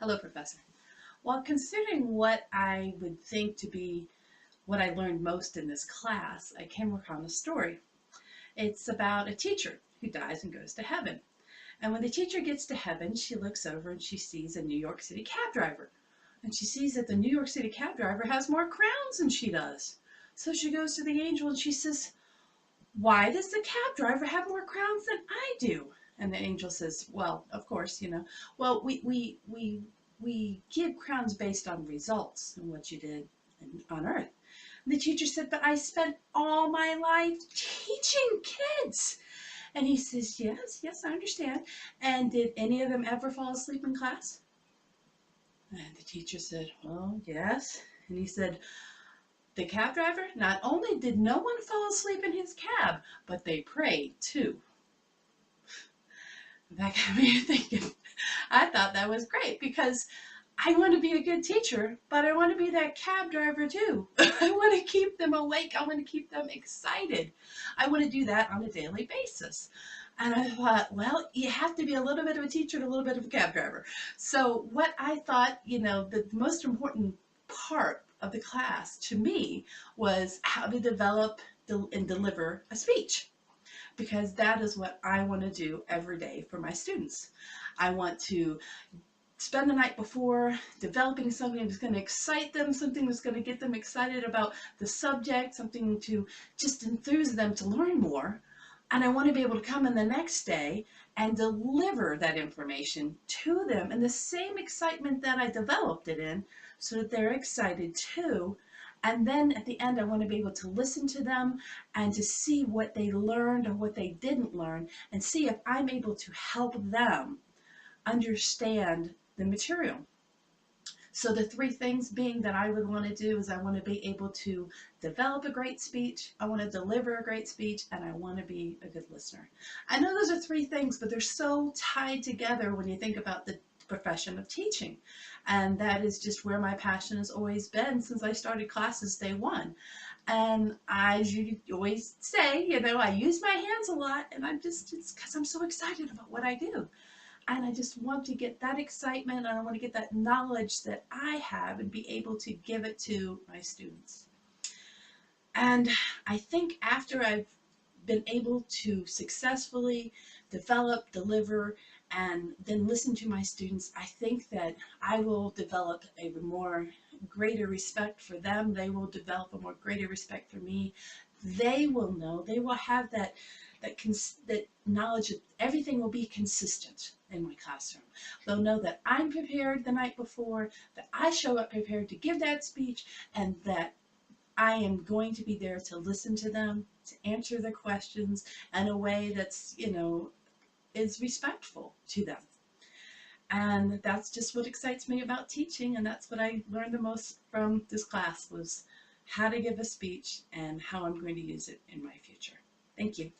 Hello, Professor. Well, considering what I would think to be what I learned most in this class, I came across a story. It's about a teacher who dies and goes to heaven. And when the teacher gets to heaven, she looks over and she sees a New York City cab driver. And she sees that the New York City cab driver has more crowns than she does. So she goes to the angel and she says, "Why does the cab driver have more crowns than I do?" And the angel says, "Well, of course, well, we give crowns based on results and what you did on earth." And the teacher said, "But I spent all my life teaching kids." And he says, "Yes, yes, I understand. And did any of them ever fall asleep in class?" And the teacher said, "Well, yes." And he said, "The cab driver, not only did no one fall asleep in his cab, but they prayed too." That got me thinking. I thought that was great because I want to be a good teacher, but I want to be that cab driver too. I want to keep them awake. I want to keep them excited. I want to do that on a daily basis. And I thought, well, you have to be a little bit of a teacher and a little bit of a cab driver. So what I thought, the most important part of the class to me was how to develop and deliver a speech, because that is what I want to do every day for my students. I want to spend the night before developing something that's going to excite them, something that's going to get them excited about the subject, something to just enthuse them to learn more. And I want to be able to come in the next day and deliver that information to them in the same excitement that I developed it in, so that they're excited too. And then at the end, I want to be able to listen to them and to see what they learned or what they didn't learn, and see if I'm able to help them understand the material. So the three things being that I would want to do is I want to be able to develop a great speech, I want to deliver a great speech, and I want to be a good listener. I know those are three things, but they're so tied together when you think about the profession of teaching. And that is just where my passion has always been since I started classes day one. And as you always say, I use my hands a lot, and it's because I'm so excited about what I do. And I just want to get that excitement, and I want to get that knowledge that I have and be able to give it to my students. And I think after I've been able to successfully develop, deliver, and then listen to my students, I think that I will develop a more greater respect for them. They will develop a more greater respect for me. They will know, they will have that knowledge that everything will be consistent in my classroom. They'll know that I'm prepared the night before, that I show up prepared to give that speech, and that I am going to be there to listen to them, to answer their questions in a way that's, is respectful to them. And that's just what excites me about teaching, and that's what I learned the most from this class, was how to give a speech and how I'm going to use it in my future. Thank you.